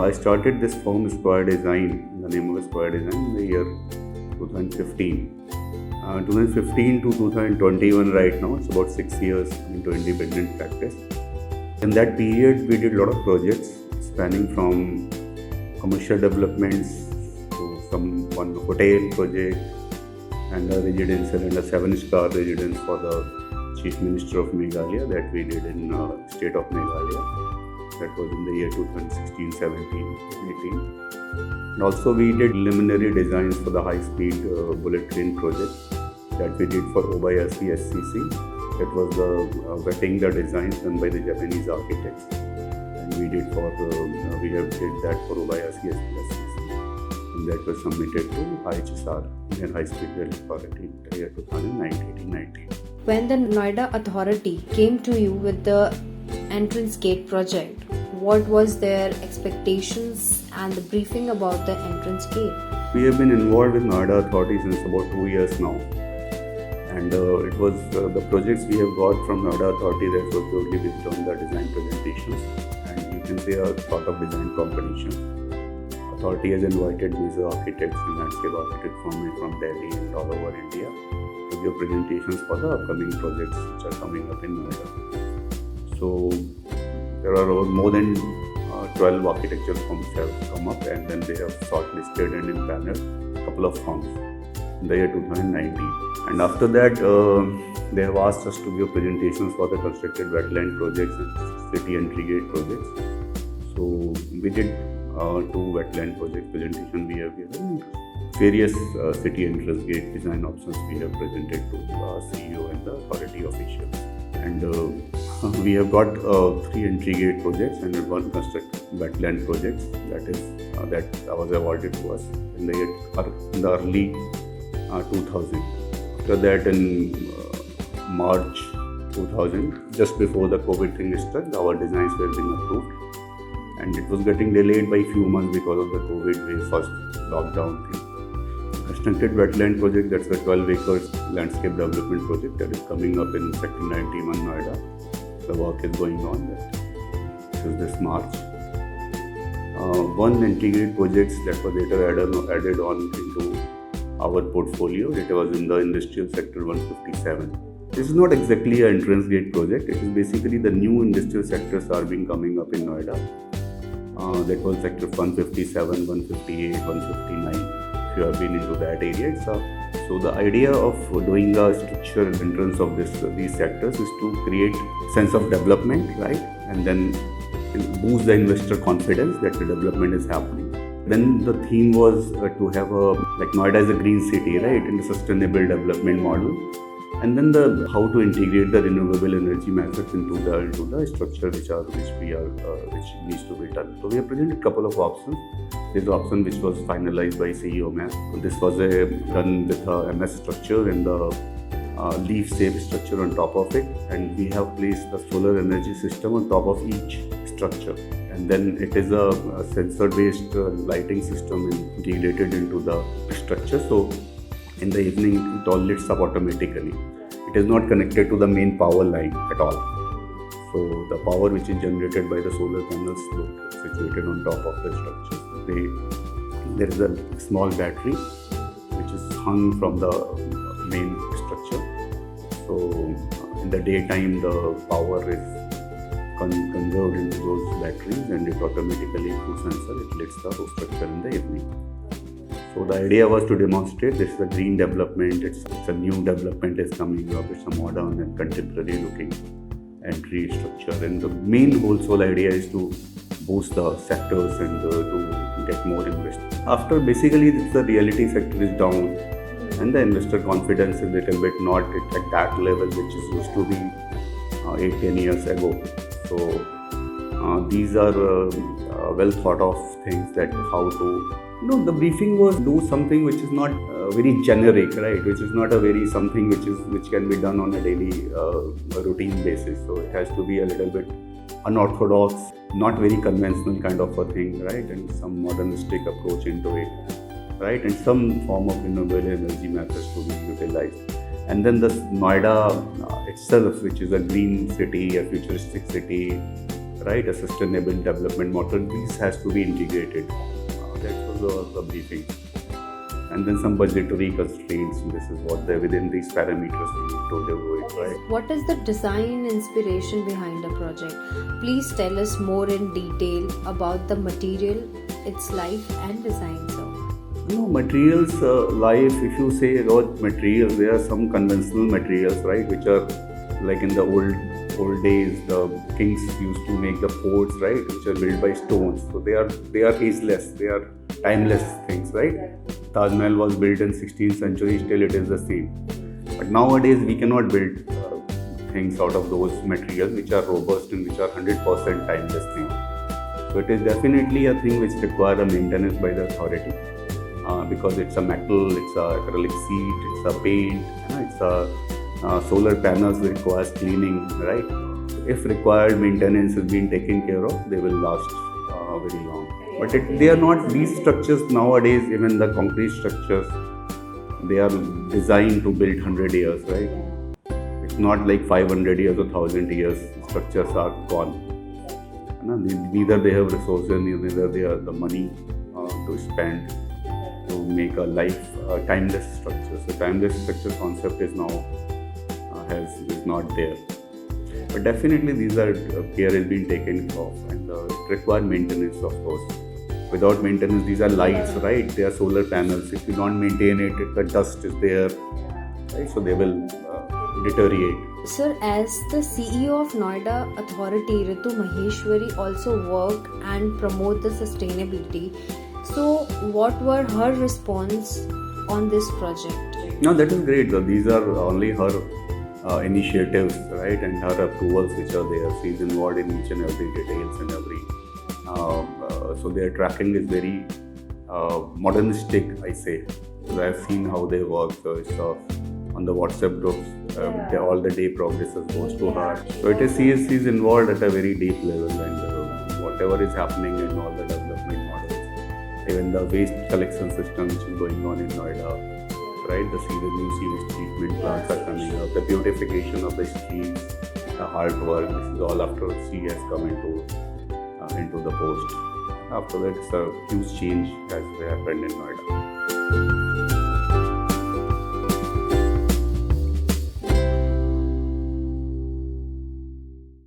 I started this firm Square Design, the name of Square Design, in the year 2015. 2015 to 2021 right now, it's about 6 years into independent practice. In that period, we did a lot of projects spanning from commercial developments to one hotel project and a residential and a 7-star residence for the Chief Minister of Meghalaya that we did in state of Meghalaya. That was in the year 2016, 17, 18. And also we did preliminary designs for the high-speed bullet train project that we did for Obayasi SCC. That was the vetting the designs done by the Japanese architects. And we did we have did that for Obayasi SCC. And that was submitted to IHSR, Indian High Speed Rail Authority, in the year 2019. When the Noida Authority came to you with the entrance gate project, what was their expectations and the briefing about the entrance gate? We have been involved with Noida Authority since about 2 years now. And it was the projects we have got from Noida Authority that were purely based on the design presentations. And you can say a sort of design competition. Authority has invited major architects and landscape architects from Delhi and all over India to give presentations for the upcoming projects which are coming up in Noida. So there are more than 12 architectural firms have come up, and then they have shortlisted and impaneled a couple of firms in the year 2019. And after that, they have asked us to give presentations for the constructed wetland projects and city entry gate projects. So we did 2 wetland project presentations we have given. Various city entrance gate design options we have presented to the CEO and the authority officials. And we have got 3 entry gate projects and 1 construct wetland projects that was awarded to us in the early 2000. After that, in March 2000, just before the COVID thing struck, our designs were being approved, and it was getting delayed by a few months because of the COVID wave, first lockdown thing. Constructed wetland project, that's a 12 acres landscape development project that is coming up in Sector 91 Noida. The work is going on. This is this March. 1 integrated projects that was later added on into our portfolio. It was in the industrial sector 157. This is not exactly an entrance gate project. It is basically the new industrial sectors are being coming up in Noida. That was sector 157, 158, 159. If you have been into that area, so the idea of doing a structural entrance of these sectors is to create sense of development, right? And then boost the investor confidence that the development is happening. Then the theme was to have Noida is a green city, right, in the sustainable development model. And then how to integrate the renewable energy methods into the structure which needs to be done. So we have presented a couple of options. This option which was finalized by CEO ma'am. So this was done with a MS structure and the leaf shape structure on top of it, and we have placed the solar energy system on top of each structure. And then it is a sensor-based lighting system integrated into the structure. So in the evening, it all lights up automatically. It is not connected to the main power line at all. So the power which is generated by the solar panels situated on top of the structure. There is a small battery which is hung from the main structure. So in the daytime, the power is conserved into those batteries, and it automatically through sensor it lights the structure in the evening. So the idea was to demonstrate this is a green development, it's a new development is coming up, it's a modern and contemporary looking entry structure, and the main whole idea is to boost the sectors and to get more investors. After basically the reality sector is down and the investor confidence is a little bit not at that level which is used to be 8-10 years ago. So these are well thought of things that how to, the briefing was do something which is not very generic, right? Which is not a very something which can be done on a daily routine basis. So it has to be a little bit unorthodox, not very conventional kind of a thing, right? And some modernistic approach into it, right? And some form of renewable energy methods to be utilized. And then the Noida itself, which is a green city, a futuristic city, right? A sustainable development model. This has to be integrated. That was the briefing. And then some budgetary constraints. This is what they're within these parameters we need to do it, right? What is the design inspiration behind the project? Please tell us more in detail about the material, its life and design, sir. No, materials, life, if you say about materials, there are some conventional materials, right, which are like in the old days, the kings used to make the forts, right, which are built by stones. So they are ageless, they are timeless things, right? Taj Mahal was built in 16th century, still it is the same. But nowadays we cannot build things out of those materials which are robust and which are 100% timeless things. So it is definitely a thing which requires a maintenance by the authority because it's a metal, it's a acrylic sheet, it's a paint, it's a solar panels that requires cleaning, right? If required maintenance is being taken care of, they will last very long. But they are not these structures nowadays, even the concrete structures, they are designed to build 100 years, right? It's not like 500 years or 1000 years, structures are gone. Neither they have resources, neither they have the money to spend to make a timeless structure. So timeless structure concept is now is not there. But definitely these are care is being taken of and require maintenance, of course. Without maintenance, these are lights, right? They are solar panels. If you don't maintain it, the dust is there, right? So they will deteriorate. Sir, as the CEO of Noida Authority, Ritu Maheshwari also work and promote the sustainability. So, what were her response on this project? No, that is great. These are only her initiatives, right, and her approvals which are there. She is involved in each and every details and every. So their tracking is very modernistic, I say. So I've seen how they work. So it's on the WhatsApp groups, all the day progresses goes to her. So it is she is involved at a very deep level, and whatever is happening in all the development models, even the waste collection system which is going on in Noida, right? The new sewage treatment plants are coming up, the beautification of the streets, the hard work. This is all after she has come into the post. After that, it's a huge change has happened in Noida.